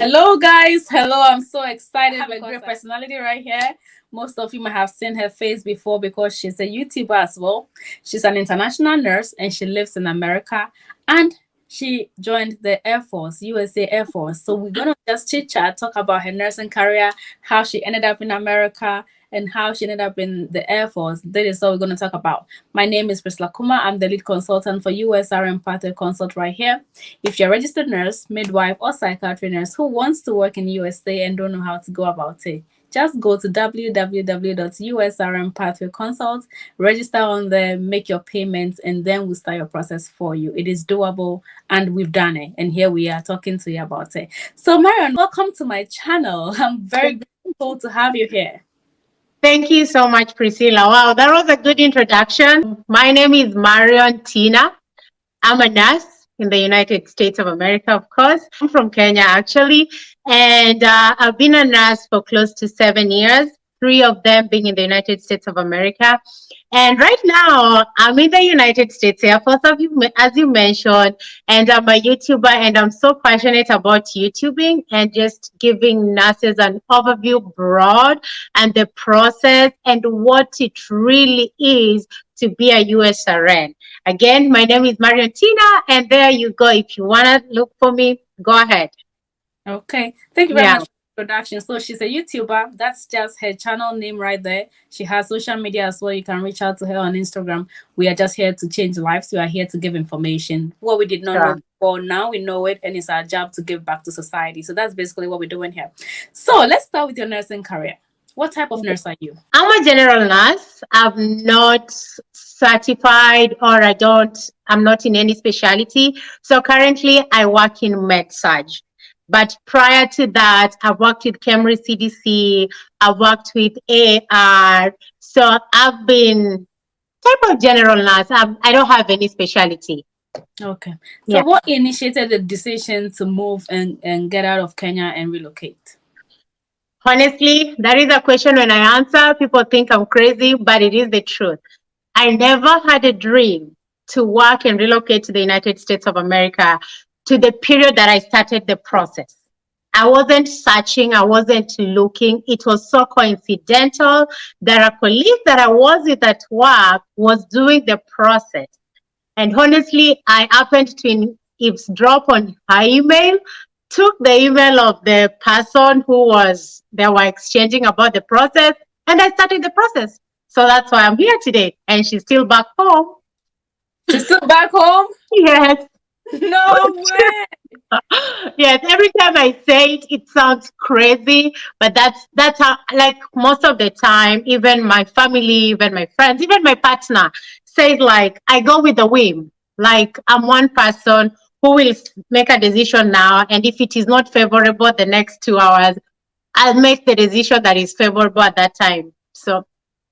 Hello, guys. Hello. I'm so excited. I have a great personality right here. Most of you might have seen her face before because she's a YouTuber as well. She's an international nurse and she lives in America. And she joined the Air Force, USA Air Force. So we're going to just chit chat, talk about her nursing career, how she ended up in America, and how she ended up in the Air Force. That is all we're going to talk about. My name is Priscilla Kuma. I'm the lead consultant for USRN Pathway Consult right here. If you're a registered nurse, midwife, or psychiatry nurse who wants to work in USA and don't know how to go about it, just go to www.USRN Pathway Consult, register on there, make your payments, and then we'll start your process for you. It is doable, and we've done it. And here we are talking to you about it. So, Marion, welcome to my channel. I'm very grateful to have you here. Thank you so much, Priscilla. Wow, that was a good introduction. My name is Marion Tina. I'm a nurse in the United States of America, of course. I'm from Kenya, actually. And I've been a nurse for close to 7 years, 3 of them being in the United States of America. And right now, I'm in the United States Air Force, as you mentioned, and I'm a YouTuber, and I'm so passionate about YouTubing and just giving nurses an overview broad and the process and what it really is to be a USRN. Again, my name is Marion Tina, and there you go. If you want to look for me, go ahead. Okay. Thank you very much for the introduction. So she's a YouTuber. That's just her channel name right there. She has social media as well. You can reach out to her on Instagram. We are just here to change lives. We are here to give information. What we did not know before, now we know it, and it's our job to give back to society. So that's basically what we're doing here. So let's start with your nursing career. What type of nurse are you? I'm a general nurse. I'm not certified or I'm not in any specialty. So currently I work in med-surg. But prior to that, I've worked with Kemri CDC, I've worked with AR. So I've been type of general nurse. I don't have any specialty. Okay. So what initiated the decision to move and get out of Kenya and relocate? Honestly, that is a question when I answer, people think I'm crazy, but it is the truth. I never had a dream to work and relocate to the United States of America to the period that I started the process. I wasn't searching, I wasn't looking. It was so coincidental that a colleague that I was with at work was doing the process. And honestly, I happened to eavesdrop on her email, took the email of the person they were exchanging about the process, and I started the process. So that's why I'm here today. And she's still back home. She's still back home? Yes. No way. Yes, every time I say it, it sounds crazy, but that's how, like, most of the time, even my family, even my friends, even my partner says, like, I go with the whim. Like, I'm one person who will make a decision now, and if it is not favorable the next 2 hours, I'll make the decision that is favorable at that time. So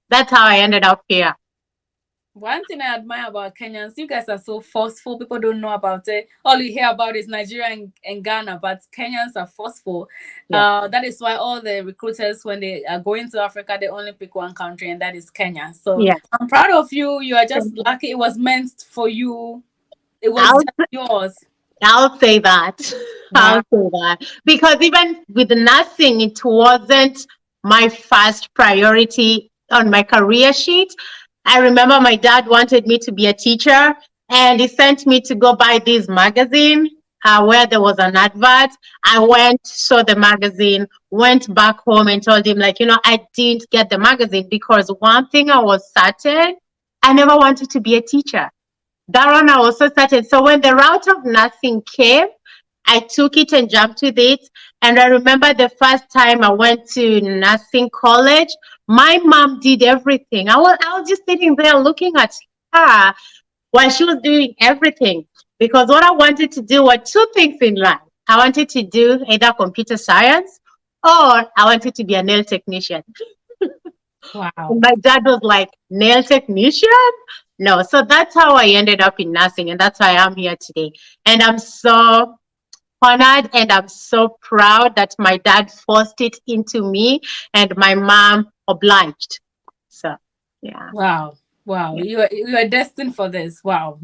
that's how I ended up here. One thing I admire about Kenyans, you guys are so forceful. People don't know about it. All you hear about is Nigeria and Ghana, but Kenyans are forceful. That is why all the recruiters, when they are going to Africa, they only pick one country, and that is Kenya. So I'm proud of you. You are just lucky. It was meant for you. It was just yours. I'll say that. I'll say that. Because even with nursing, it wasn't my first priority on my career sheet. I remember my dad wanted me to be a teacher, and he sent me to go buy this magazine where there was an advert. I went, saw the magazine, went back home and told him, like, I didn't get the magazine because one thing I was certain, I never wanted to be a teacher. That one I was so certain. So when the route of nursing came, I took it and jumped with it. And I remember the first time I went to nursing college, my mom did everything. I was just sitting there looking at her while she was doing everything. Because what I wanted to do were 2 things in life. I wanted to do either computer science or I wanted to be a nail technician. Wow. And my dad was like, nail technician? No. So that's how I ended up in nursing. And that's why I'm here today. And I'm so honored and I'm so proud that my dad forced it into me and my mom obliged. So, yeah. Wow. You are destined for this. Wow.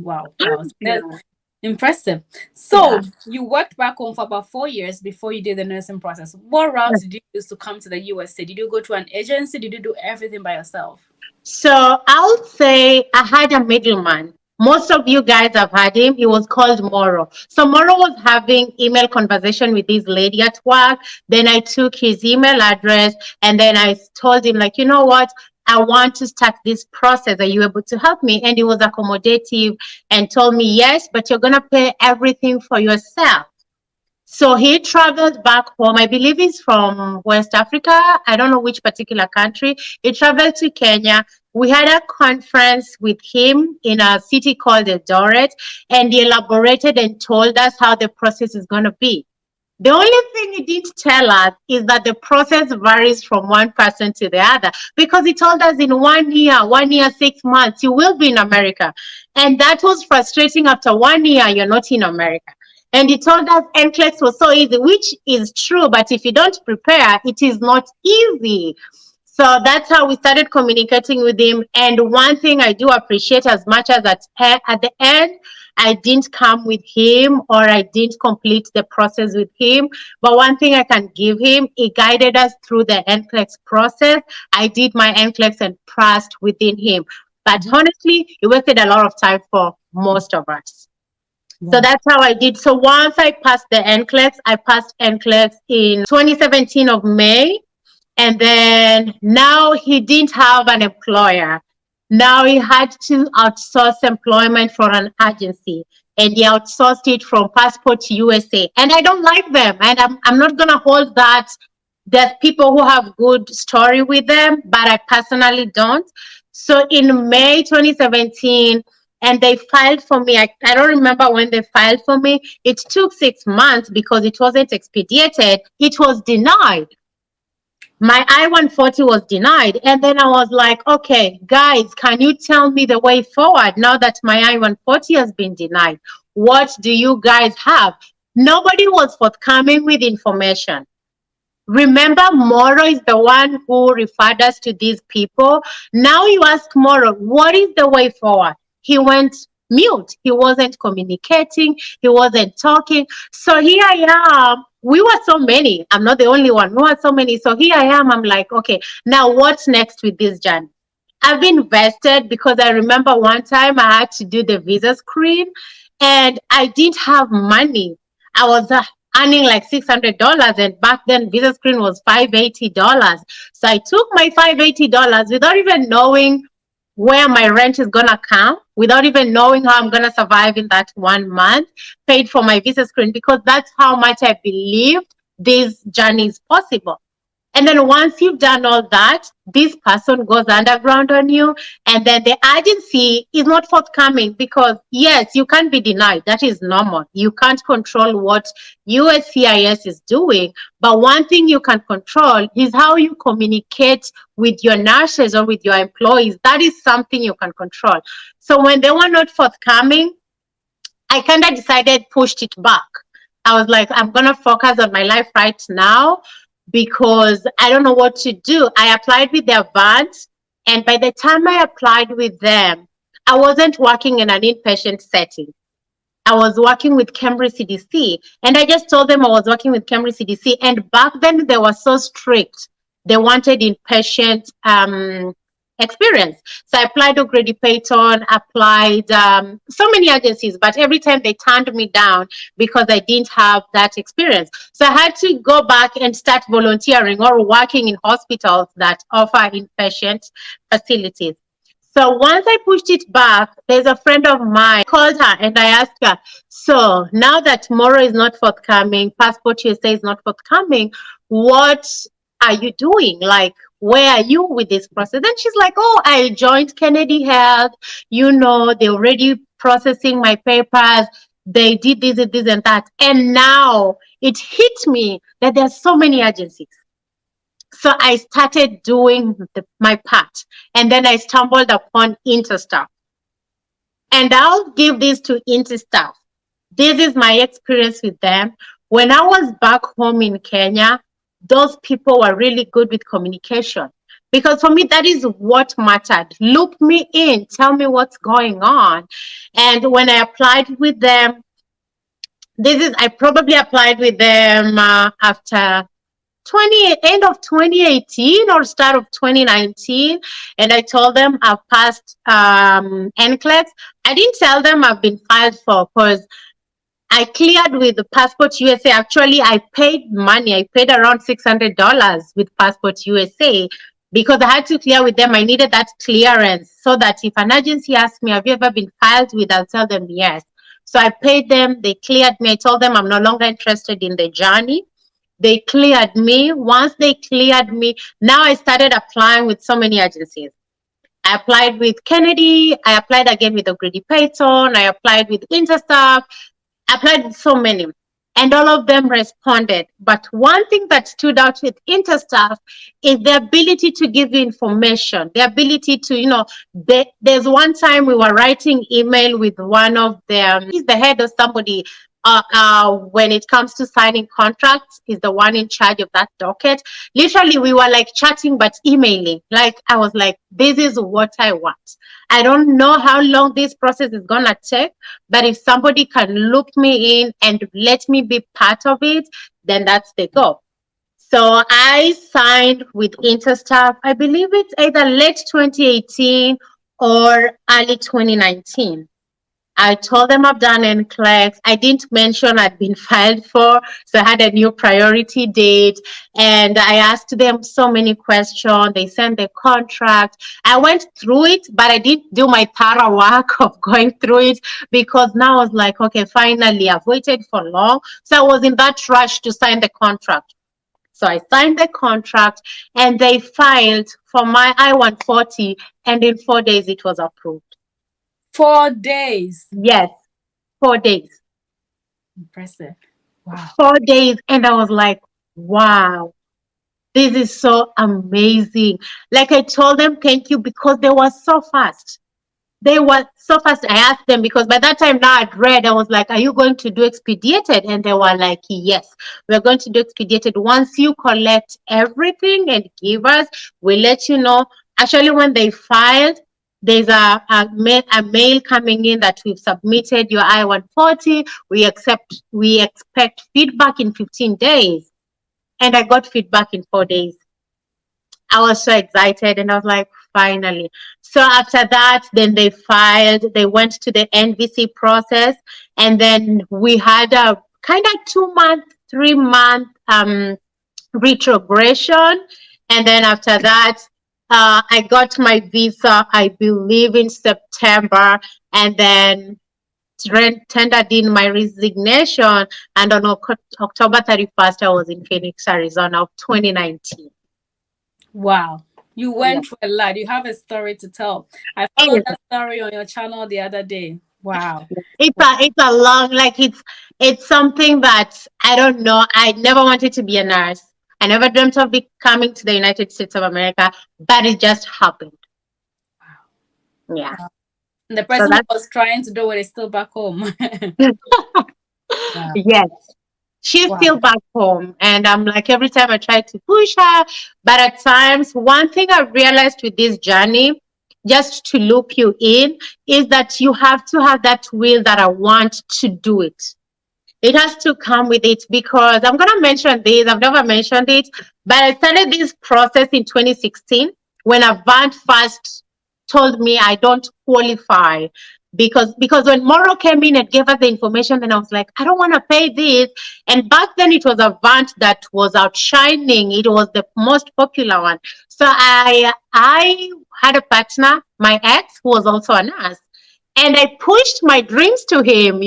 Impressive. Yeah. So you worked back home for about 4 years before you did the nursing process. What route did you use to come to the USA? Did you go to an agency? Did you do everything by yourself? So I would say I had a middleman. Most of you guys have had him. He was called Moro. So Moro was having email conversation with this lady at work. Then I took his email address and then I told him, like, you know what? I want to start this process. Are you able to help me? And he was accommodative and told me, yes, but you're going to pay everything for yourself. So he traveled back home. I believe he's from West Africa. I don't know which particular country. He traveled to Kenya. We had a conference with him in a city called Eldoret, and he elaborated and told us how the process is going to be. The only thing he didn't tell us is that the process varies from one person to the other, because he told us in 1 year, 6 months, you will be in America. And that was frustrating. After 1 year, you're not in America. And he told us Nclex was so easy, which is true, but if you don't prepare, it is not easy. So that's how we started communicating with him. And one thing I do appreciate, as much as at the end, I didn't come with him or I didn't complete the process with him. But one thing I can give him, he guided us through the Nclex process. I did my Nclex and passed within him. But honestly, it wasted a lot of time for most of us. So that's how I did. So once I passed the Nclex, I passed Nclex in 2017 of May. And then now he didn't have an employer. Now he had to outsource employment for an agency. And he outsourced it from Passport USA. And I don't like them. And I'm not going to hold that. There's people who have good story with them, but I personally don't. So in May 2017, and they filed for me. I don't remember when they filed for me. It took 6 months because it wasn't expedited. It was denied. My I-140 was denied. And then I was like, okay, guys, can you tell me the way forward now that my I-140 has been denied? What do you guys have? Nobody was forthcoming with information. Remember, Moro is the one who referred us to these people. Now you ask Moro, what is the way forward? He went mute. He wasn't communicating. He wasn't talking. So here I am. We were so many. I'm not the only one. We were so many. So here I am. I'm like, okay, now what's next with this journey? I've been vested because I remember one time I had to do the visa screen and I didn't have money. I was earning like $600, and back then visa screen was $580. So I took my $580 without even knowing where my rent is gonna come, without even knowing how I'm gonna survive in that 1 month, paid for my visa screen, because that's how much I believed this journey is possible. And then once you've done all that, this person goes underground on you, and then the agency is not forthcoming because, yes, you can't be denied. That is normal. You can't control what USCIS is doing, but one thing you can control is how you communicate with your nurses or with your employees. That is something you can control. So when they were not forthcoming, I kind of decided, pushed it back. I was like, I'm going to focus on my life right now, because I don't know what to do. I applied with their VANT, and by the time I applied with them, I wasn't working in an inpatient setting. I was working with Cambridge CDC, and I just told them I was working with Cambridge CDC, and back then they were so strict. They wanted inpatient experience. So I applied to Grady Payton, applied so many agencies, but every time they turned me down because I didn't have that experience. So I had to go back and start volunteering or working in hospitals that offer inpatient facilities. So once I pushed it back, there's a friend of mine, called her and I asked her, so now that Moro is not forthcoming, Passport USA is not forthcoming, what are you doing? Like, where are you with this process? And she's like, oh, I joined Kennedy Health. You know, they're already processing my papers. They did this and this and that. And now it hit me that there's so many agencies. So I started doing my part. And then I stumbled upon Interstaff. And I'll give this to Interstaff. This is my experience with them. When I was back home in Kenya, those people were really good with communication. Because for me, that is what mattered. Loop me in, tell me what's going on. And when I applied with them, I probably applied with them after end of 2018 or start of 2019, and I told them I've passed Nclex. I didn't tell them I've been filed for, because I cleared with the Passport USA. Actually, I paid money. I paid around $600 with Passport USA because I had to clear with them. I needed that clearance so that if an agency asks me, have you ever been filed with, I'll tell them yes. So I paid them. They cleared me. I told them I'm no longer interested in the journey. They cleared me. Once they cleared me, now I started applying with so many agencies. I applied with Kennedy. I applied again with O'Grady Payton. I applied with Interstaff. I applied with so many, and all of them responded. But one thing that stood out with Interstaff is the ability to give you information, the ability to, there's one time we were writing email with one of them. He's the head of somebody. When it comes to signing contracts, is the one in charge of that docket. Literally, we were like chatting but emailing. Like, I was like, this is what I want. I don't know how long this process is gonna take, but if somebody can loop me in and let me be part of it, then that's the goal. So I signed with Interstaff. I believe it's either late 2018 or early 2019. I told them I've done Nclex. I didn't mention I'd been filed for, so I had a new priority date. And I asked them so many questions. They sent the contract. I went through it, but I didn't do my thorough work of going through it because now I was like, okay, finally, I've waited for long. So I was in that rush to sign the contract. So I signed the contract and they filed for my I-140, and in 4 days it was approved. 4 days? Yes, 4 days. Impressive. Wow. 4 days. And I was like, wow, this is so amazing. Like, I told them thank you because they were so fast. They were so fast. I asked them because by that time now I'd read, I was like, are you going to do expedited? And they were like, yes, we're going to do expedited. Once you collect everything and give us, we'll let you know. Actually, when they filed, there's a mail coming in that we've submitted your I-140. We expect feedback in 15 days. And I got feedback in 4 days. I was so excited and I was like, finally. So after that, then they filed, they went to the NVC process, and then we had a kind of 2-month, 3-month retrogression. And then after that, I got my visa, I believe in September, and then tendered in my resignation. And on October 31st, I was in Phoenix, Arizona of 2019. Wow. You went through a lot. You have a story to tell. I followed that story on your channel the other day. Wow. It's a long, like, it's something that I don't know. I never wanted to be a nurse. I never dreamt of coming to the United States of America, but it just happened. Wow. Yeah. Wow. And the person who was trying to do it is still back home. Wow. Yes. She's still back home. And I'm like, every time I try to push her, but at times, one thing I've realized with this journey, just to loop you in, is that you have to have that will that I want to do it. It has to come with it, because I'm going to mention this. I've never mentioned it, but I started this process in 2016 when Avant first told me I don't qualify. Because when Moro came in and gave us the information, then I was like, I don't want to pay this. And back then it was Avant that was outshining. It was the most popular one. So I had a partner, my ex, who was also a nurse. And I pushed my dreams to him.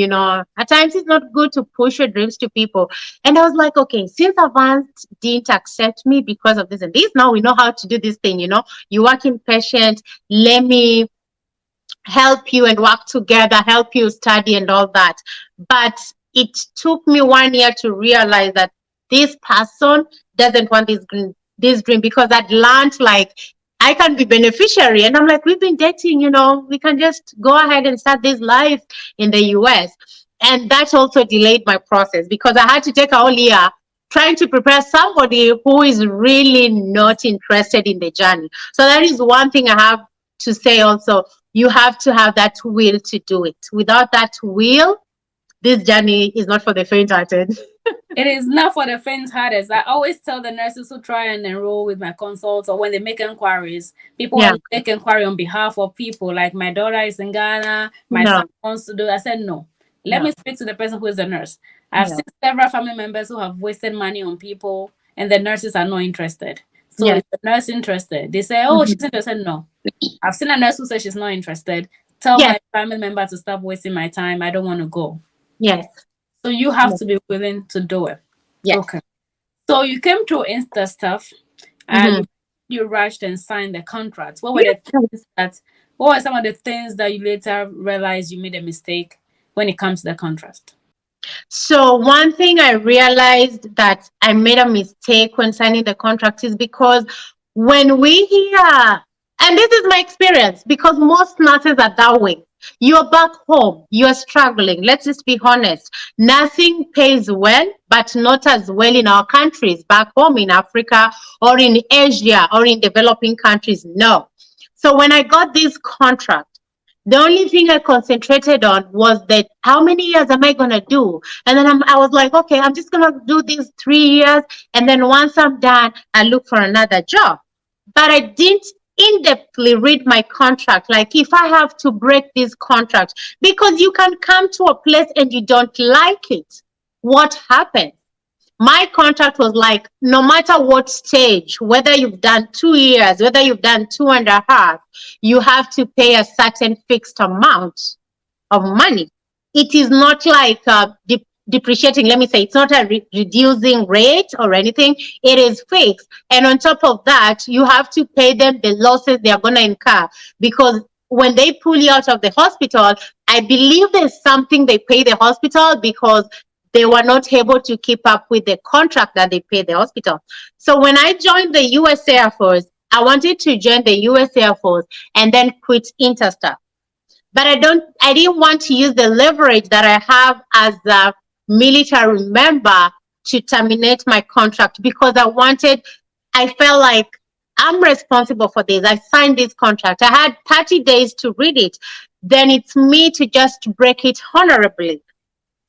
At times it's not good to push your dreams to people. And I was like, okay, since Avant didn't accept me because of this and this, now we know how to do this thing. You work in patient, let me help you and work together, help you study and all that. But it took me 1 year to realize that this person doesn't want this dream, because I'd learned, like, I can be beneficiary. And I'm like, we've been dating, we can just go ahead and start this life in the US. And that also delayed my process, because I had to take a whole year trying to prepare somebody who is really not interested in the journey. So that is one thing I have to say also. You have to have that will to do it. Without that will, this journey is not for the faint-hearted. It is not for the faint-hearted. I always tell the nurses who try and enroll with my consults, or when they make inquiries, people make inquiry on behalf of people. Like, my daughter is in Ghana, my son wants to do. I said, no. Let me speak to the person who is the nurse. I've seen several family members who have wasted money on people, and the nurses are not interested. So is the nurse interested? They say, oh, she's interested. No. I've seen a nurse who says she's not interested. Tell my family member to stop wasting my time. I don't want to go. Yes. So you have to be willing to do it. Yes. Okay. So you came through Interstaff and you rushed and signed the contract. What were some of the things that you later realized you made a mistake when it comes to the contract? So one thing I realized that I made a mistake when signing the contract is because when we hear, and this is my experience, because most nurses are that way. You're back home, you're struggling. Let's just be honest. Nursing pays well, but not as well in our countries, back home in Africa or in Asia or in developing countries. No. So when I got this contract, the only thing I concentrated on was that how many years am I going to do? And then I was like, okay, I'm just going to do these 3 years. And then once I'm done, I look for another job. But I didn't in-depthly read my contract. Like, if I have to break this contract, because you can come to a place and you don't like it. What happens? My contract was like, no matter what stage, whether you've done 2 years, whether you've done 2.5, you have to pay a certain fixed amount of money. It is not like depreciating. Let me say, it's not a reducing rate or anything. It is fixed. And on top of that, you have to pay them the losses they are going to incur, because when they pull you out of the hospital, I believe there's something they pay the hospital because they were not able to keep up with the contract that they paid the hospital. So when I joined the US Air Force, I wanted to join the US Air Force and then quit Interstaff. But I didn't want to use the leverage that I have as a military member to terminate my contract, because I felt like I'm responsible for this. I signed this contract. I had 30 days to read it. Then it's me to just break it honorably.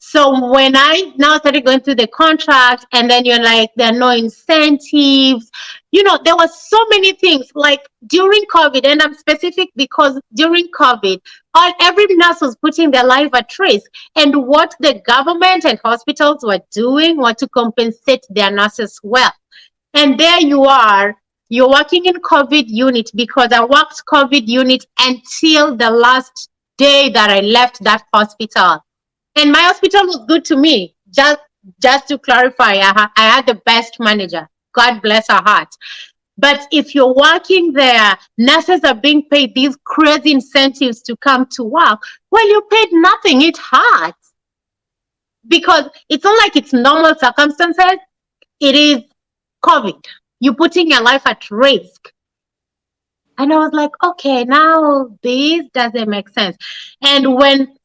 So when I now started going through the contract, and then you're like, there are no incentives, there were so many things, like during COVID, and I'm specific because during COVID, every nurse was putting their life at risk. And what the government and hospitals were doing was to compensate their nurses well. And there you are, you're working in COVID unit, because I worked COVID unit until the last day that I left that hospital. And my hospital was good to me. Just to clarify, I had the best manager. God bless her heart. But if you're working there, nurses are being paid these crazy incentives to come to work. Well, you paid nothing. It hurts. Because it's not like it's normal circumstances. It is COVID. You're putting your life at risk. And I was like, okay, now this doesn't make sense. And when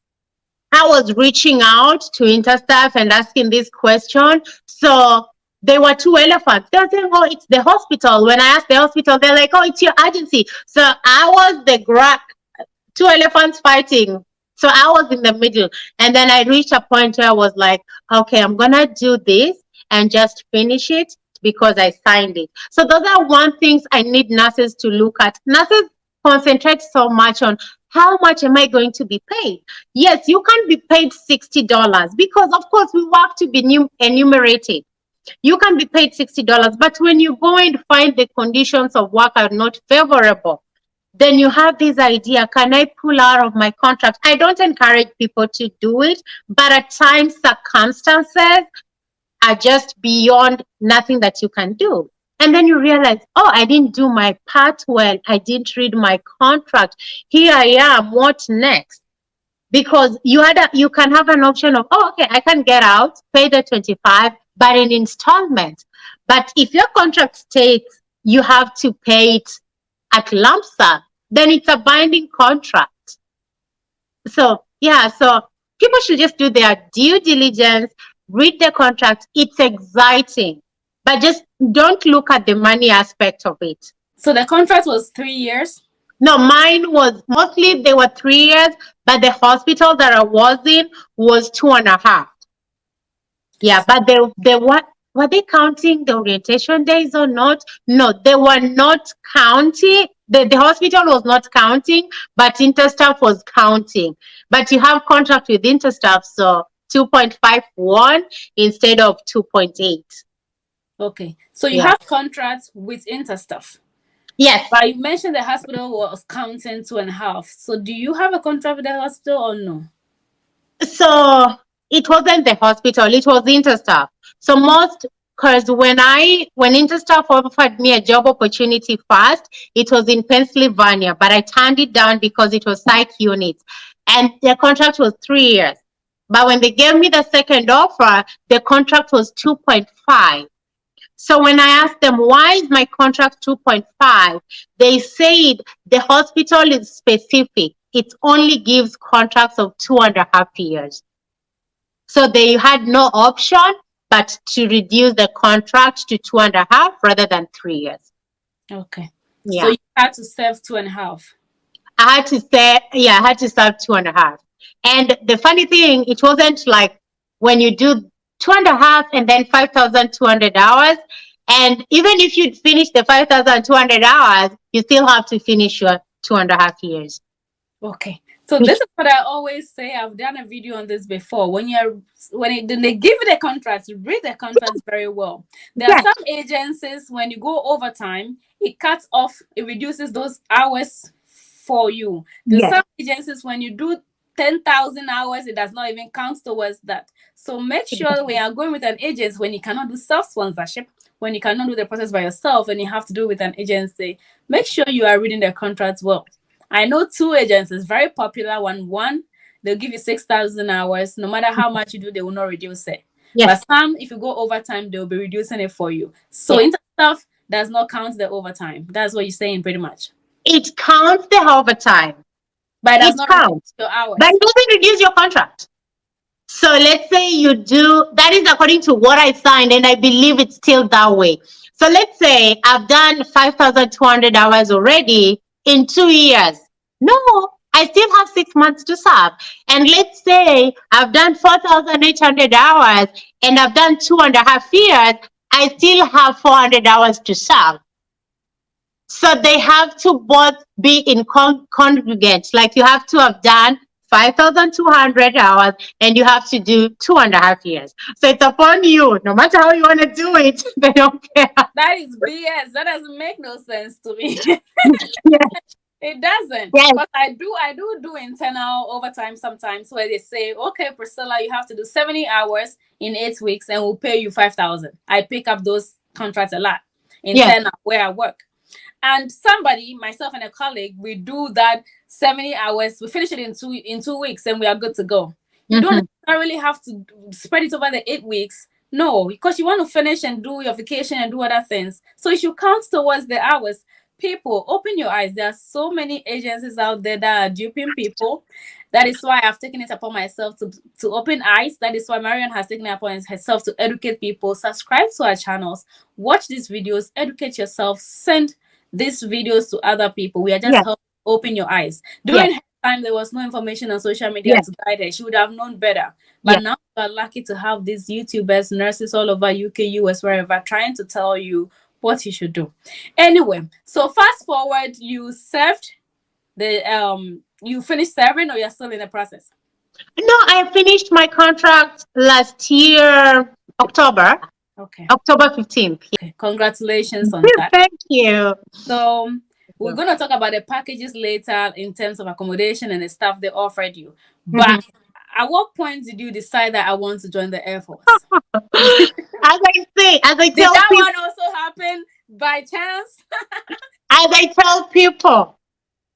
I was reaching out to Interstaff and asking this question, so there were 2 elephants. They're saying, oh, it's the hospital. When I asked the hospital, they're like, oh, it's your agency. So I was the 2 elephants fighting. So I was in the middle. And then I reached a point where I was like, okay, I'm going to do this and just finish it because I signed it. So those are one things I need nurses to look at. Nurses concentrate so much on how much am I going to be paid? Yes, you can be paid $60 because, of course, we work to be enumerated. You can be paid $60, but when you go and find the conditions of work are not favorable, then you have this idea, can I pull out of my contract? I don't encourage people to do it, but at times circumstances are just beyond nothing that you can do. And then you realize, oh, I didn't do my part well. I didn't read my contract. Here I am. What next? Because you can have an option of, oh, okay, I can get out, pay the 25, but in installment. But if your contract states you have to pay it at lump sum, then it's a binding contract. So people should just do their due diligence, read the contract. It's exciting. But just don't look at the money aspect of it. So the contract was 3 years? No, mine was mostly they were 3 years, but the hospital that I was in was 2.5. Yeah, but they were they counting the orientation days or not? No, they were not counting. The hospital was not counting, but Interstaff was counting. But you have contract with Interstaff, so 2.51 instead of 2.8. Okay. So you Yeah. have contracts with Interstaff. Yes. But you mentioned the hospital was counting 2.5. So do you have a contract with the hospital or no? So it wasn't the hospital, it was Interstaff. So most, because when Interstaff offered me a job opportunity first, it was in Pennsylvania, but I turned it down because it was psych units, and the contract was 3 years. But when they gave me the second offer, the contract was 2.5. So when I asked them, why is my contract 2.5? They said the hospital is specific. It only gives contracts of 2.5 years. So they had no option but to reduce the contract to 2.5 rather than 3 years. Okay. Yeah. So you had to serve 2.5. I had to serve 2.5. And the funny thing, it wasn't like when you do 2.5 and then 5,200 hours. And even if you finish the 5,200 hours, you still have to finish your 2.5 years. Okay. So this is what I always say. I've done a video on this before. When they give you the contracts, read the contracts very well. There are some agencies, when you go overtime, it cuts off, it reduces those hours for you. There's some agencies, when you do 10,000 hours, it does not even count towards that. So make sure when you're going with an agency, when you cannot do self-sponsorship, when you cannot do the process by yourself and you have to do it with an agency, make sure you are reading the contracts well. I know 2 agencies, very popular one, they'll give you 6,000 hours. No matter how much you do, they will not reduce it. But some, if you go overtime, they'll be reducing it for you. So Interstaff does not count the overtime. That's what you're saying pretty much. It counts the overtime. But it does not reduce your hours. But it doesn't reduce your contract. So let's say you do, that is according to what I signed, and I believe it's still that way. So let's say I've done 5,200 hours already in 2 years. No, I still have 6 months to serve. And let's say I've done 4,800 hours and I've done 2.5 years, I still have 400 hours to serve. So they have to both be in congruent. Like you have to have done 5,200 hours and you have to do 2.5 years. So it's upon you. No matter how you want to do it, they don't care. That is BS. That doesn't make no sense to me. It doesn't. But I do internal overtime sometimes where they say, okay, Priscilla, you have to do 70 hours in 8 weeks and we'll pay you 5,000. I pick up those contracts a lot internal where I work. And somebody, myself and a colleague, we do that 70 hours. We finish it in 2 weeks and we are good to go. You don't necessarily have to spread it over the 8 weeks. No, because you want to finish and do your vacation and do other things. So you should count towards the hours. People, open your eyes. There are so many agencies out there that are duping people. That is why I've taken it upon myself to open eyes. That is why Marion has taken it upon herself to educate people. Subscribe to our channels. Watch these videos. Educate yourself. Send these videos to other people. We are just helping open your eyes. During her time, there was no information on social media to guide her. She would have known better. But now you are lucky to have these YouTubers, nurses all over UK, US, wherever, trying to tell you what you should do. Anyway, so fast forward, you served you finished serving, or you're still in the process? No, I finished my contract last year, October. Okay. October 15th. Okay. Congratulations on that. Thank you. So we're going to talk about the packages later in terms of accommodation and the stuff they offered you. But at what point did you decide that I want to join the Air Force? As I tell did that people, one also happen by chance? As I tell people,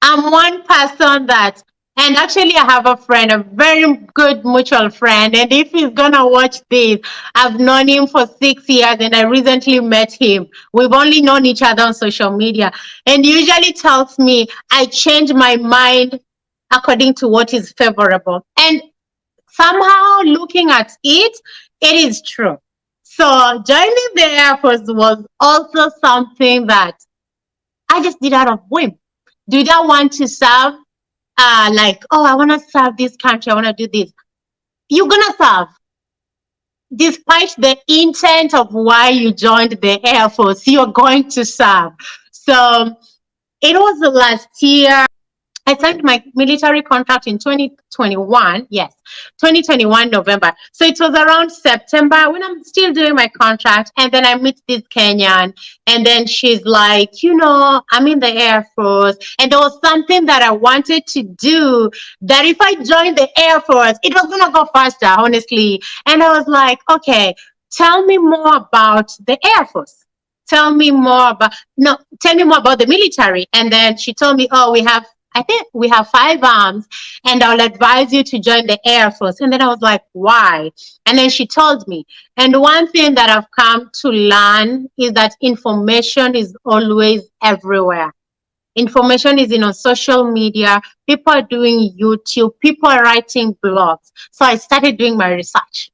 I'm one person that, and actually I have a friend, a very good mutual friend, and if he's gonna watch this, I've known him for 6 years and I recently met him. We've only known each other on social media, and he usually tells me I change my mind according to what is favorable. And somehow looking at it, it is true. So joining the Air Force was also something that I just did out of whim. do they want to serve? Like, oh, I want to serve this country. I want to do this. You're going to serve. Despite the intent of why you joined the Air Force, you're going to serve. So it was the last year. I signed my military contract in 2021. Yes, 2021 November. So it was around September when I'm still doing my contract. And then I meet this Kenyan. And then she's like, you know, I'm in the Air Force. And there was something that I wanted to do that if I joined the Air Force, it was going to go faster, honestly. And I was like, okay, tell me more about the Air Force. Tell me more about the military. And then she told me, oh, I think we have 5 arms, and I'll advise you to join the Air Force. And then I was like, why? And then she told me. And one thing that I've come to learn is that information is always everywhere. Information is on social media. People are doing YouTube. People are writing blogs. So I started doing my research.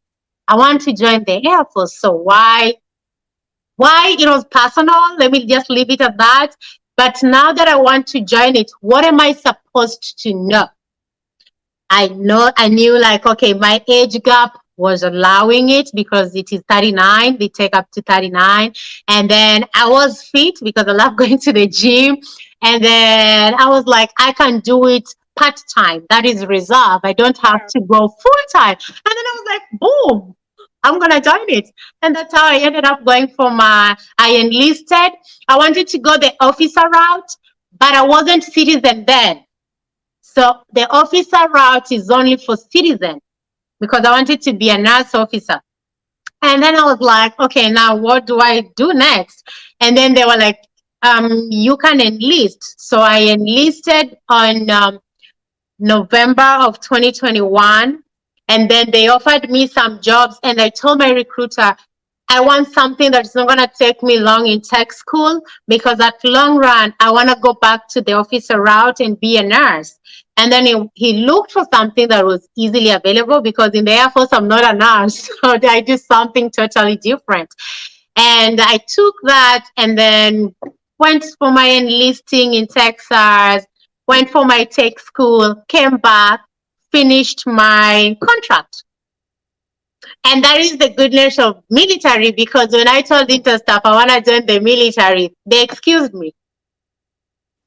I want to join the Air Force. So why? It was personal. Let me just leave it at that. But now that I want to join it, what am I supposed to know? I knew like, okay, my age gap was allowing it because it is 39. They take up to 39. And then I was fit because I love going to the gym. And then I was like, I can do it part-time. That is reserve. I don't have to go full-time. And then I was like, boom, I'm going to join it. And that's how I ended up going for I enlisted. I wanted to go the officer route, but I wasn't citizen then. So the officer route is only for citizens because I wanted to be a nurse officer. And then I was like, okay, now what do I do next? And then they were like, you can enlist. So I enlisted on November of 2021. And then they offered me some jobs. And I told my recruiter, I want something that's not going to take me long in tech school because at long run, I want to go back to the officer route and be a nurse. And then he looked for something that was easily available because in the Air Force, I'm not a nurse. So I do something totally different. And I took that and then went for my enlisting in Texas, went for my tech school, came back, finished my contract. And that is the goodness of military because when I told Interstaff I want to join the military, they excused me.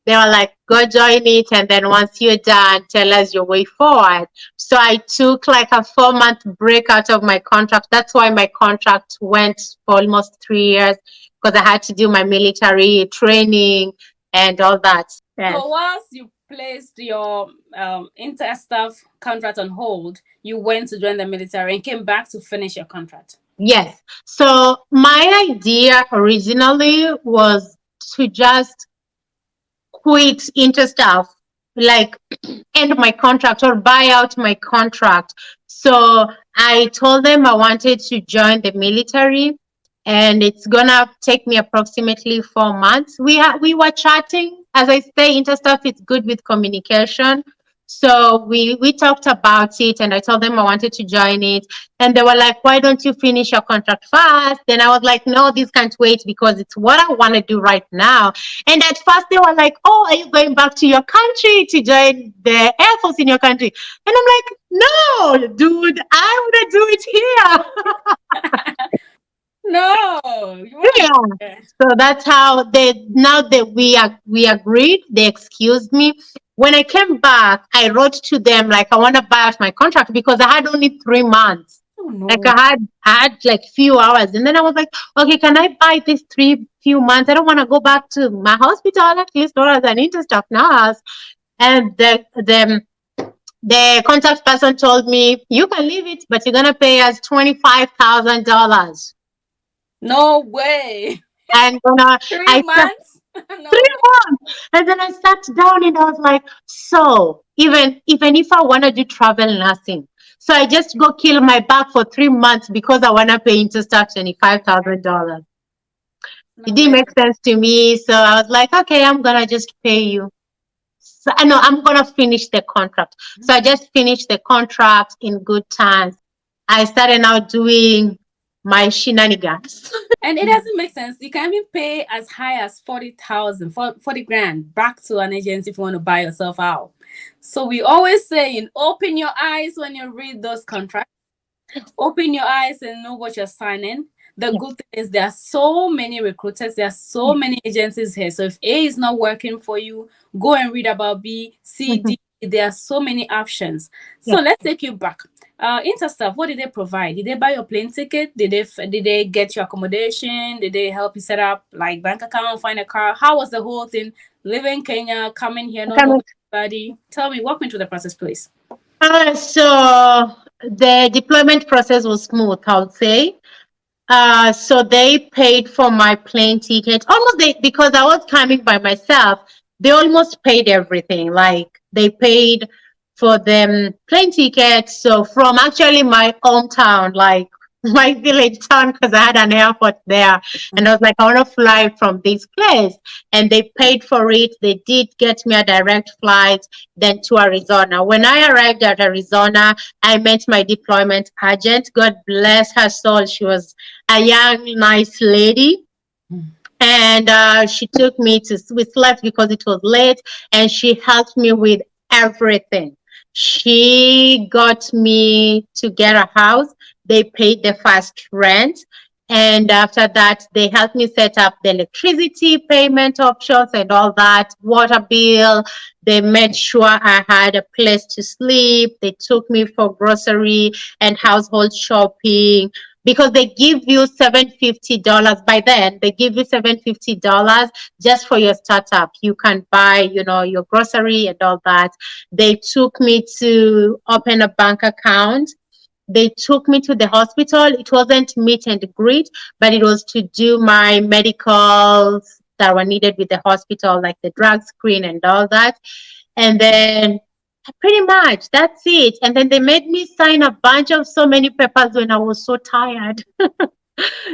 They were like, go join it. And then once you're done, tell us your way forward. So I took like a 4-month break out of my contract. That's why my contract went for almost 3 years because I had to do my military training and all that. Yes. So once you placed your Interstaff contract on hold, you went to join the military and came back to finish your contract. Yes. So my idea originally was to just quit Interstaff, like end my contract or buy out my contract. So I told them I wanted to join the military, and it's gonna take me approximately 4 months. We were chatting. As I say, Interstaff is good with communication. So we talked about it, and I told them I wanted to join it. And they were like, why don't you finish your contract fast? And I was like, no, this can't wait because it's what I want to do right now. And at first they were like, oh, are you going back to your country to join the Air Force in your country? And I'm like, no, dude, I want to do it here. No. Yeah. So that's how we agreed. They excused me. When I came back, I wrote to them like I want to buy out my contract because I had only 3 months. Oh, no. Like I had like few hours, and then I was like, okay, can I buy this few months? I don't want to go back to my hospital at least not as an Interstaff nurse. And the contact person told me, you can leave it, but you're gonna pay us $25,000. No way. And then 3 months? No 3 months. And then I sat down and I was like, so even if I want to do travel nursing, so I just go kill my back for 3 months because I want to pay Interstaff $25,000. It didn't make sense to me. So I was like, okay, I'm going to just pay you. So I know I'm going to finish the contract. So I just finished the contract in good times. I started now doing my shenanigans. And it doesn't make sense. You can even pay as high as 40,000, 40 grand back to an agency if you want to buy yourself out. So we always saying, open your eyes when you read those contracts. Open your eyes and know what you're signing. The good thing is there are so many recruiters, there are so many agencies here. So if A is not working for you, go and read about B, C, D. There are so many options. So let's take you back. Interstaff, what did they provide? Did they buy your plane ticket? Did they get your accommodation? Did they help you set up like bank account, find a car? How was the whole thing? Living in Kenya, coming here, not knowing anybody. Tell me, walk me through the process, please. So the deployment process was smooth, I would say. So they paid for my plane ticket. Because I was coming by myself, they almost paid everything. Like they paid for them plane ticket. So from actually my hometown, like my village town, because I had an airport there. And I was like, I want to fly from this place. And they paid for it. They did get me a direct flight then to Arizona. When I arrived at Arizona, I met my deployment agent. God bless her soul. She was a young, nice lady. And she took me to, we slept because it was late, and she helped me with everything. She got me to get a house. They paid the first rent. And after that, they helped me set up the electricity payment options and all that, water bill. They made sure I had a place to sleep. They took me for grocery and household shopping because they give you $750 by then. They give you $750 just for your startup. You can buy, your grocery and all that. They took me to open a bank account. They took me to the hospital. It wasn't meet and greet, but it was to do my medicals that were needed with the hospital, like the drug screen and all that. And then pretty much that's it. And then they made me sign a bunch of so many papers when I was so tired.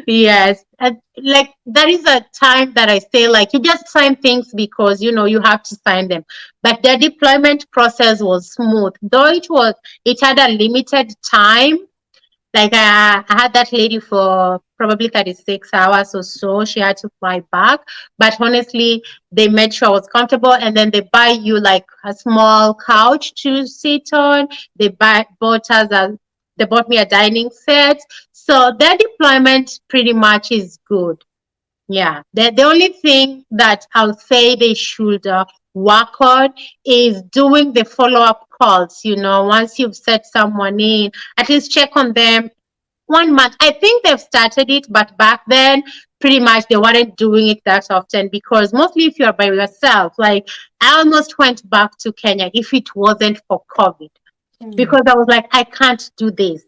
Yes. And like that is a time that I say like you just sign things because you have to sign them. But the deployment process was smooth. Though it had a limited time. Like I had that lady for probably 36 hours or so. She had to fly back. But honestly, they made sure I was comfortable, and then they buy you like a small couch to sit on. They bought me a dining set. So their deployment pretty much is good. Yeah. The only thing that I'll say they should work on is doing the follow-up calls. Once you've set someone in, at least check on them 1 month. I think they've started it, but back then, pretty much they weren't doing it that often because mostly if you're by yourself, like I almost went back to Kenya if it wasn't for COVID because I was like, I can't do this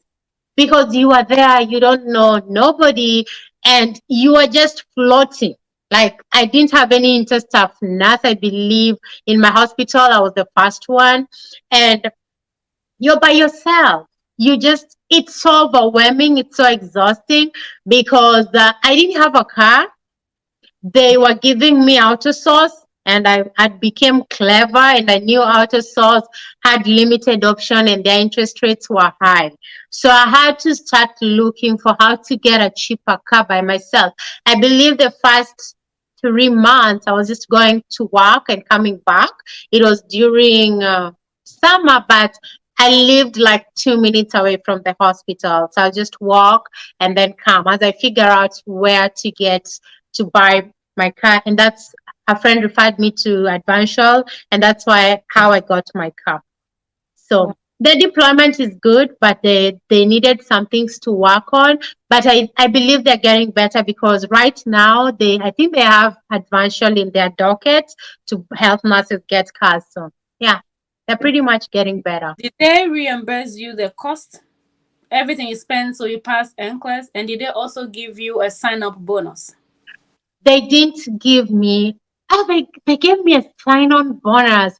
because you are there, you don't know nobody, and you are just floating. Like I didn't have any interstaff nurse, I believe. In my hospital, I was the first one, and you're by yourself. It's so overwhelming, it's so exhausting because I didn't have a car. They were giving me auto source, and I became clever, and I knew auto source had limited option and their interest rates were high. So I had to start looking for how to get a cheaper car by myself. I believe the first 3 months I was just going to work and coming back. It was during summer, but I lived like 2 minutes away from the hospital. So I'll just walk and then come as I figure out where to get to buy my car. And that's a friend referred me to Advantial, and that's how I got my car. So the deployment is good, but they needed some things to work on. But I believe they're getting better because right now I think they have Advantial in their docket to help nurses get cars. So yeah, they're pretty much getting better. Did they reimburse you the cost? Everything you spent so you pass Nclex, and did they also give you a sign-up bonus? They didn't give me. They gave me a sign-on bonus,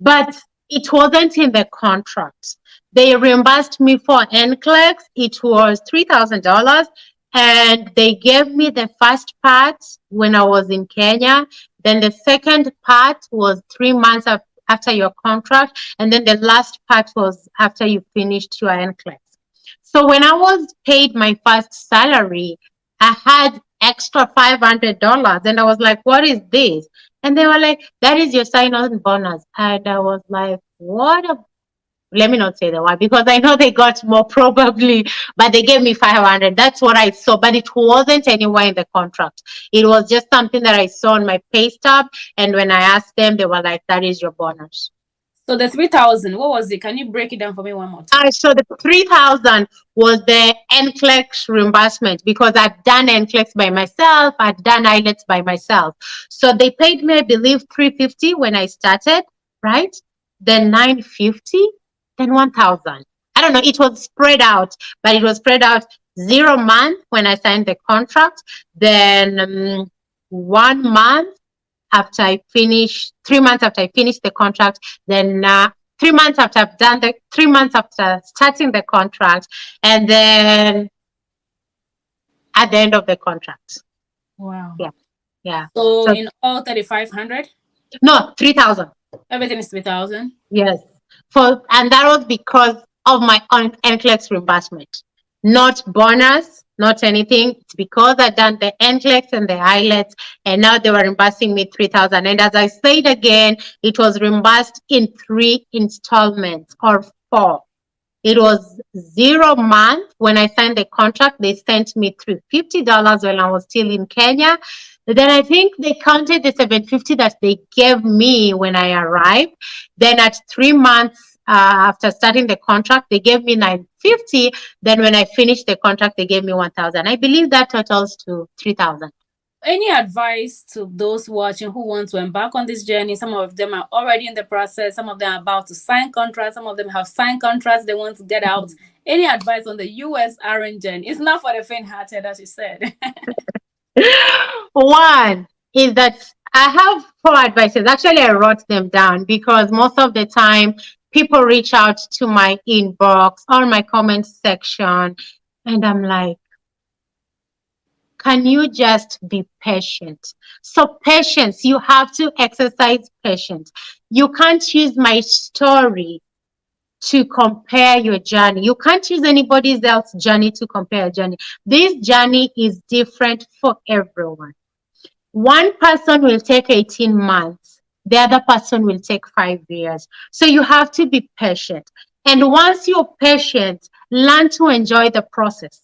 but it wasn't in the contract. They reimbursed me for Nclex. It was $3,000, and they gave me the first part when I was in Kenya. Then the second part was 3 months after your contract, and then the last part was after you finished your Nclex. So when I was paid my first salary, I had extra $500, and I was like, "What is this?" And they were like, "That is your sign-on bonus." And I was like, "What a..." Let me not say the why, because I know they got more probably, but they gave me 500. That's what I saw, but it wasn't anywhere in the contract. It was just something that I saw on my pay stub, and when I asked them, they were like, "That is your bonus." So the 3,000, what was it? Can you break it down for me one more time? So the 3,000 was the Nclex reimbursement, because I'd done Nclex by myself, I'd done IELTS by myself. So they paid me, I believe, 350 when I started, right? Then 950, then 1,000. I don't know. It was spread out, but it was spread out 0 month when I signed the contract. Then 1 month after I finished, 3 months after I finished the contract, then 3 months after I've done the 3 months after starting the contract, and then at the end of the contract. Wow. Yeah. Yeah. So in all 3,500? No, 3,000. Everything is 3,000? Yes. And that was because of my Nclex reimbursement, not bonus, not anything. It's because I done the Nclex and the IELTS, and now they were reimbursing me 3,000. And as I said again, it was reimbursed in 3 installments or 4. It was 0 month when I signed the contract. They sent me $350 when I was still in Kenya. Then I think they counted the $750 that they gave me when I arrived. Then at 3 months after starting the contract, they gave me $950. Then when I finished the contract, they gave me $1,000. I believe that totals to $3,000. Any advice to those watching who want to embark on this journey? Some of them are already in the process. Some of them are about to sign contracts. Some of them have signed contracts. They want to get out. Any advice on the USRN journey? It's not for the faint-hearted, as you said. One is that I have 4 advices. Actually, I wrote them down because most of the time people reach out to my inbox or my comment section, and I'm like, can you just be patient? So patience, you have to exercise patience. You can't use my story to compare your journey. You can't use anybody else's journey to compare your journey. This journey is different for everyone. One person will take 18 months. The other person will take 5 years. So you have to be patient. And once you're patient, learn to enjoy the process.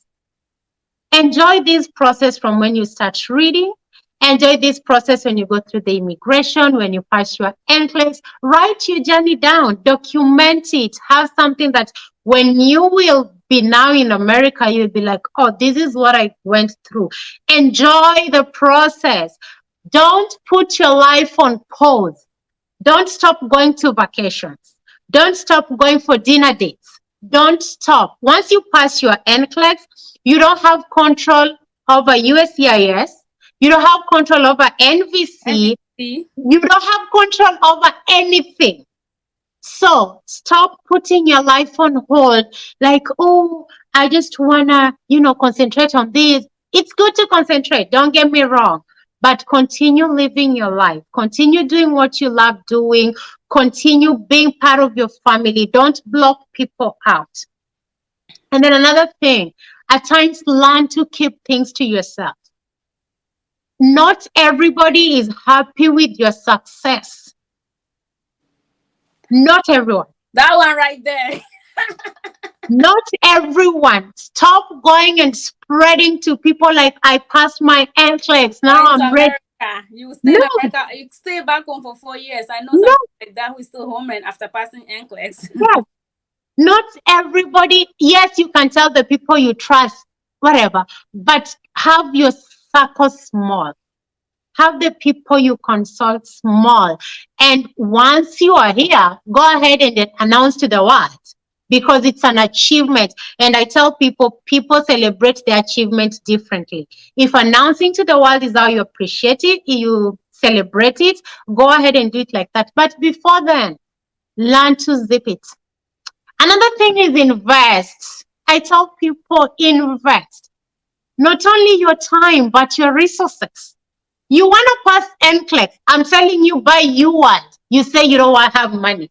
Enjoy this process from when you start reading. Enjoy this process when you go through the immigration, when you pass your Nclex. Write your journey down, document it, have something that when you will be now in America, you'll be like, oh, this is what I went through. Enjoy the process. Don't put your life on pause. Don't stop going to vacations. Don't stop going for dinner dates. Don't stop. Once you pass your Nclex, you don't have control over USCIS. You don't have control over NVC. You don't have control over anything. So stop putting your life on hold like, oh, I just want to, concentrate on this. It's good to concentrate. Don't get me wrong. But continue living your life. Continue doing what you love doing. Continue being part of your family. Don't block people out. And then another thing, at times learn to keep things to yourself. Not everybody is happy with your success. Not everyone. That one right there. Not everyone. Stop going and spreading to people like, I passed my Nclex. Now I'm ready. You stay in America. You stay back home for 4 years. I know someone like that who is still home and after passing Nclex. Yes. Not everybody. Yes, you can tell the people you trust, whatever, but have your circle small. Have the people you consult small. And once you are here, go ahead and announce to the world, because it's an achievement. And I tell people celebrate their achievement differently. If announcing to the world is how you appreciate it, you celebrate it, go ahead and do it like that. But before then, learn to zip it. Another thing is invest. I tell people invest. Not only your time, but your resources. You want to pass Nclex. I'm telling you, buy UWorld. You say you don't want to have money.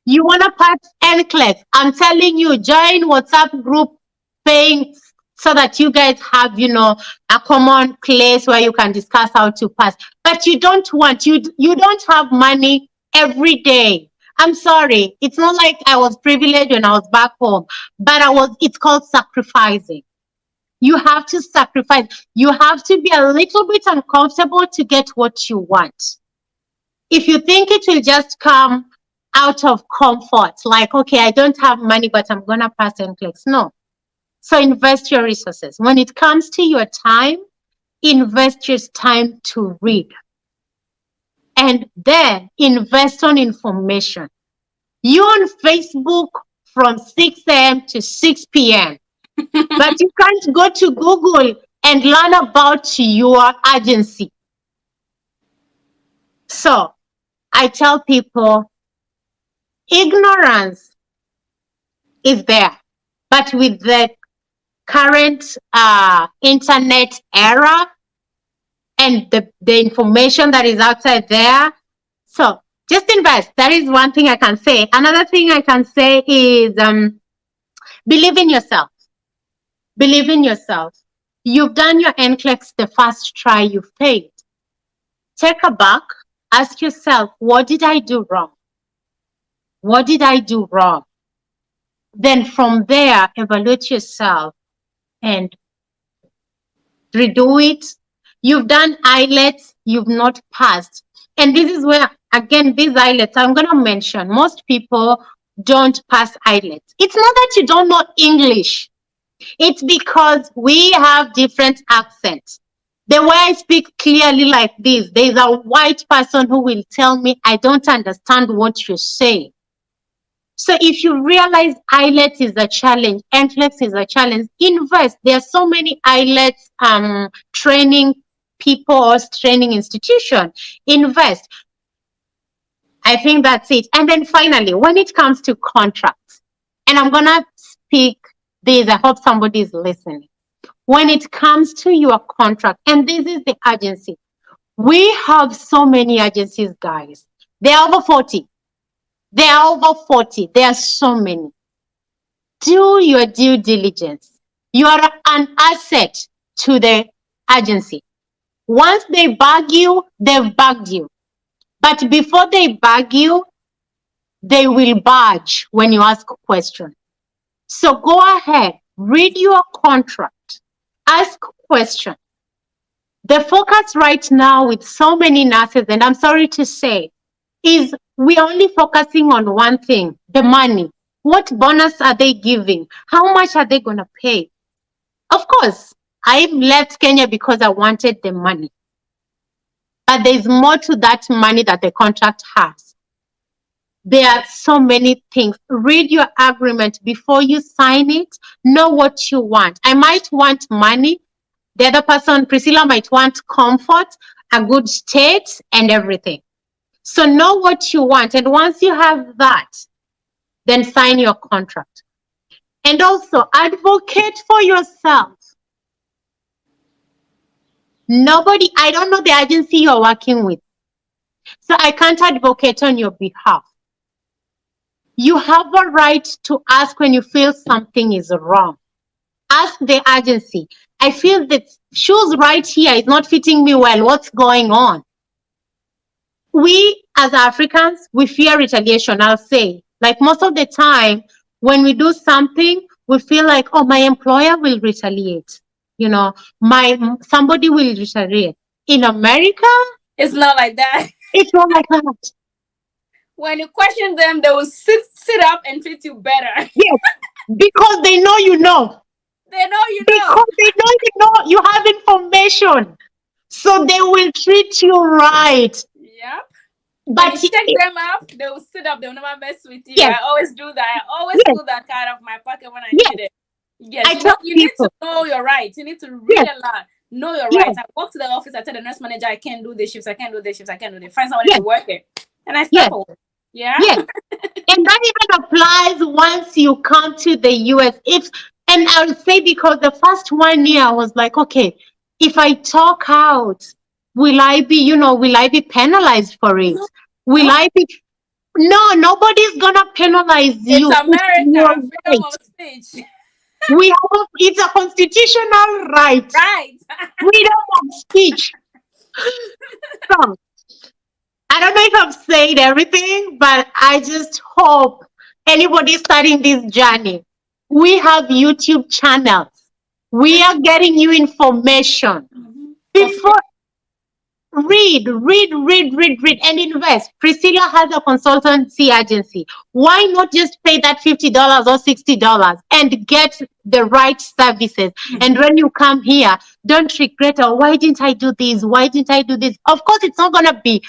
You want to pass Nclex. I'm telling you, join WhatsApp group paying so that you guys have, a common place where you can discuss how to pass. But you don't want, you don't have money every day. I'm sorry. It's not like I was privileged when I was back home, but it's called sacrificing. You have to sacrifice. You have to be a little bit uncomfortable to get what you want. If you think it will just come out of comfort, like, okay, I don't have money, but I'm going to pass Nclex. No. So invest your resources. When it comes to your time, invest your time to read. And then invest on information. You on Facebook from 6 a.m. to 6 p.m. But you can't go to Google and learn about your agency. So I tell people, ignorance is there. But with the current internet era and the information that is outside there, so just invest. That is one thing I can say. Another thing I can say is believe in yourself. Believe in yourself. You've done your Nclex the first try, you failed. Take a back, ask yourself, what did I do wrong? What did I do wrong? Then from there, evaluate yourself and redo it. You've done IELTS, you've not passed. And this is where, again, these IELTS, I'm going to mention, most people don't pass IELTS. It's not that you don't know English. It's because we have different accents. The way I speak clearly like this, there's a white person who will tell me, I don't understand what you're saying. So if you realize IELTS is a challenge, Nclex is a challenge, invest. There are so many IELTS training people or training institution. Invest. I think that's it. And then finally, when it comes to contracts, and I'm going to speak this, I hope somebody is listening. When it comes to your contract, and this is the agency, we have so many agencies, guys. There are over 40. There are over 40. There are so many. Do your due diligence. You are an asset to the agency. Once they bug you, they've bugged you. But before they bug you, they will budge when you ask a question. So go ahead, read your contract, ask questions. The focus right now with so many nurses, and I'm sorry to say, is we're only focusing on one thing, the money. What bonus are they giving? How much are they going to pay? Of course, I left Kenya because I wanted the money. But there's more to that money that the contract has. There are so many things. Read your agreement before you sign it. Know what you want. I might want money. The other person, Priscilla, might want comfort, a good state, and everything. So know what you want. And once you have that, then sign your contract. And also advocate for yourself. Nobody, I don't know the agency you're working with, so I can't advocate on your behalf. You have a right to ask when you feel something is wrong. Ask the agency. I feel that shoes right here is not fitting me well. What's going on? We as Africans, we fear retaliation, I'll say. Like most of the time, when we do something, we feel like, oh, my employer will retaliate. You know, somebody will retaliate. In America, it's not like that. It's not like that. When you question them, they will sit up and treat you better. Yes, because they know you know. They know you know. Because they know you know. You have information. So they will treat you right. Yep. But when you check them up, they will sit up. They will never mess with you. Yes. I always do that. I always pull that card off my pocket when I need it. Yes, you need to know your rights. You need to really learn. Know your rights. I walk to the office. I tell the nurse manager, I can't do this shifts. I can't do this shifts. I can't do this. Find someone to work it, and I stop over. Yeah. Yes. And that even applies once you come to the US. And I would say because the first 1 year I was like, okay, if I talk out, will I be penalized for it? Will I be? No, nobody's gonna penalize you. It's America. Freedom of speech. It's a constitutional right. Right. Freedom of speech. So, I don't know if I've said everything, but I just hope anybody starting this journey, we have YouTube channels. We are getting you information. For free. Before, read, and invest. Priscilla has a consultancy agency. Why not just pay that $50 or $60 and get the right services? And when you come here, don't regret, oh, why didn't I do this? Why didn't I do this? Of course, it's not going to be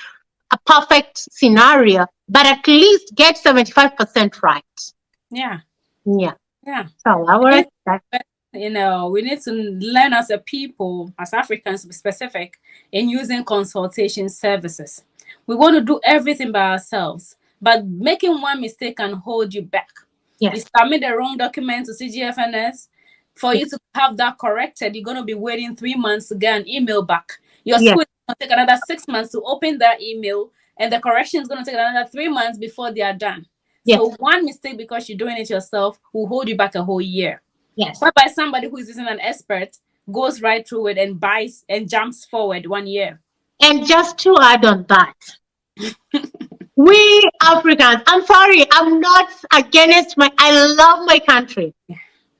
a perfect scenario, but at least get 75% right. Yeah. Yeah. Yeah. So our we need to learn as a people, as Africans to be specific, in using consultation services. We want to do everything by ourselves, but making one mistake can hold you back. Yes. You submit the wrong document to CGFNS. For you to have that corrected, you're going to be waiting 3 months to get an email back. Your school is going to take another 6 months to open that email, and the correction is going to take another 3 months before they are done. Yes. So one mistake because you're doing it yourself will hold you back a whole year. Yes. Whereby somebody who is using an expert goes right through it and buys and jumps forward 1 year. And just to add on that, we Africans, I'm sorry, I'm not against I love my country.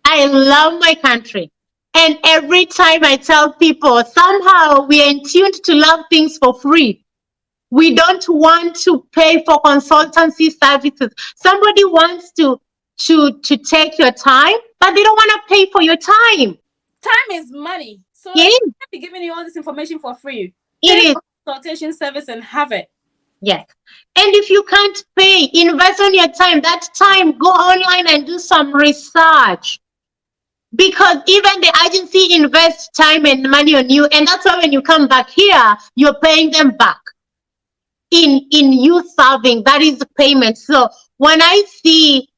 I love my country. And every time I tell people, somehow we are in tune to love things for free. We don't want to pay for consultancy services. Somebody wants to take your time, but they don't want to pay for your time. Time is money. So they can't be giving you all this information for free. It is consultation service and have it. Yes. And if you can't pay, invest on your time. That time, go online and do some research. Because even the agency invests time and money on you. And that's why when you come back here, you're paying them back. In you serving, that is the payment. So when I see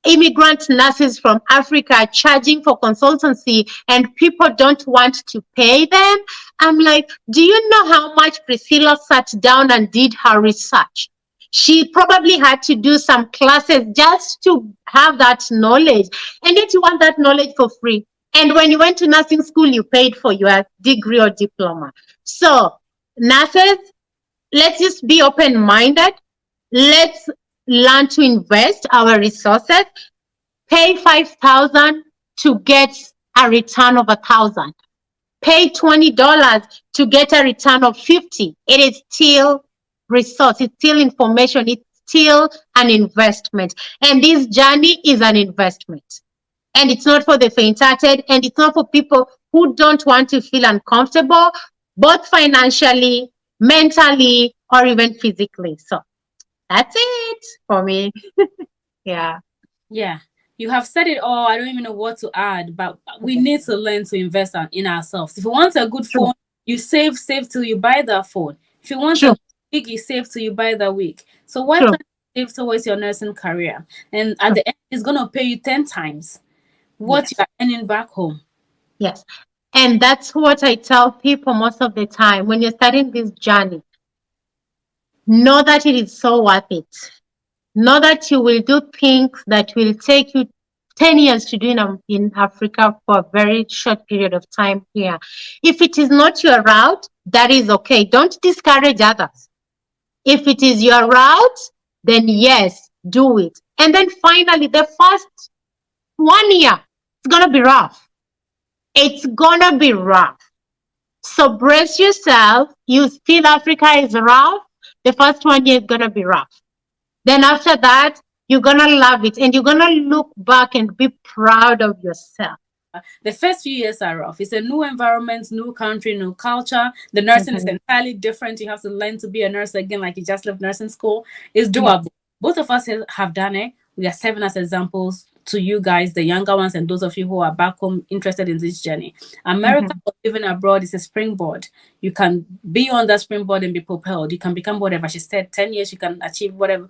immigrant nurses from Africa charging for consultancy and people don't want to pay them, I'm like, do you know how much Priscilla sat down and did her research? She probably had to do some classes just to have that knowledge. And yet you want that knowledge for free. And when you went to nursing school, you paid for your degree or diploma. So nurses, let's just be open-minded. Let's learn to invest our resources. Pay $5,000 to get a return of $1,000. Pay $20 to get a return of $50. It is still resource. It's still information. It's still an investment. And this journey is an investment. And it's not for the faint-hearted, and it's not for people who don't want to feel uncomfortable, both financially, mentally, or even physically. So that's it for me. Yeah. Yeah. You have said it all. I don't even know what to add, but we need to learn to invest in ourselves. If you want a good phone, you save till you buy that phone. If you want a wig, you save till you buy that wig. So why can't you save towards your nursing career? And at the end, it's going to pay you 10 times what you are earning back home. Yes. And that's what I tell people most of the time. When you're starting this journey, know that it is so worth it. Know that you will do things that will take you 10 years to do in Africa for a very short period of time here. If it is not your route, that is okay. Don't discourage others. If it is your route, then yes, do it. And then finally, the first 1 year, it's going to be rough. It's going to be rough. So brace yourself. You feel Africa is rough. The first 1 year is going to be rough. Then after that, you're going to love it. And you're going to look back and be proud of yourself. The first few years are rough. It's a new environment, new country, new culture. The nursing is entirely different. You have to learn to be a nurse again, like you just left nursing school. It's doable. Both of us have done it. We are serving as examples to you guys, the younger ones, and those of you who are back home interested in this journey. America or living abroad is a springboard. You can be on that springboard and be propelled. You can become whatever. She said 10 years, you can achieve whatever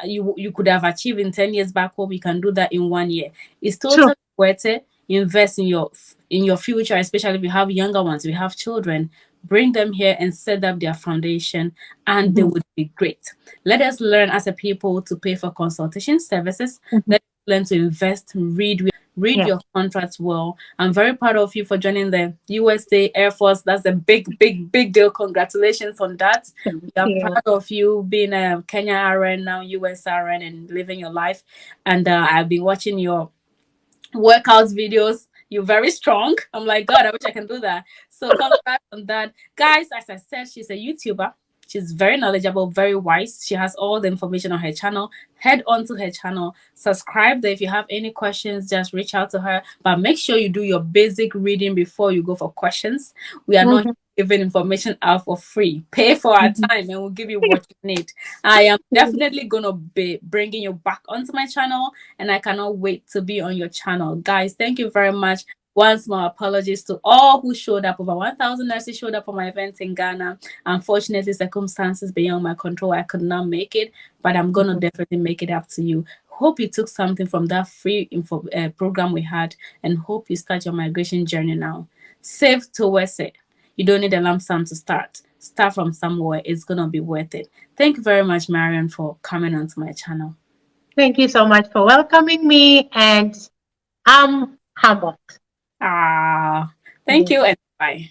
you could have achieved in 10 years back home. You can do that in 1 year. It's totally worth it. Invest in your future, especially if you have younger ones, if you have children. Bring them here and set up their foundation, and they would be great. Let us learn as a people to pay for consultation services. Let's learn to invest, read. Read your contracts well. I'm very proud of you for joining the USA Air Force. That's a big, big, big deal. Congratulations on that. We are proud of you being a Kenya RN, now USRN, and living your life. And I've been watching your workouts videos. You're very strong. I'm like, God, I wish I can do that. So congrats on that. Guys, as I said, she's a YouTuber. She's very knowledgeable, very wise. She has all the information on her channel. Head on to her channel, subscribe there. If you have any questions, just reach out to her. But make sure you do your basic reading before you go for questions. We are not giving information out for free. Pay for our time and we'll give you what you need. I am definitely going to be bringing you back onto my channel, and I cannot wait to be on your channel. Guys, thank you very much. Once more, apologies to all who showed up. Over 1,000 nurses showed up for my event in Ghana. Unfortunately, circumstances beyond my control, I could not make it, but I'm going to definitely make it up to you. Hope you took something from that free info program we had, and hope you start your migration journey now. Save towards it. You don't need a lump sum to start. Start from somewhere. It's going to be worth it. Thank you very much, Marion, for coming onto my channel. Thank you so much for welcoming me, and I'm humbled. Thank you, and bye.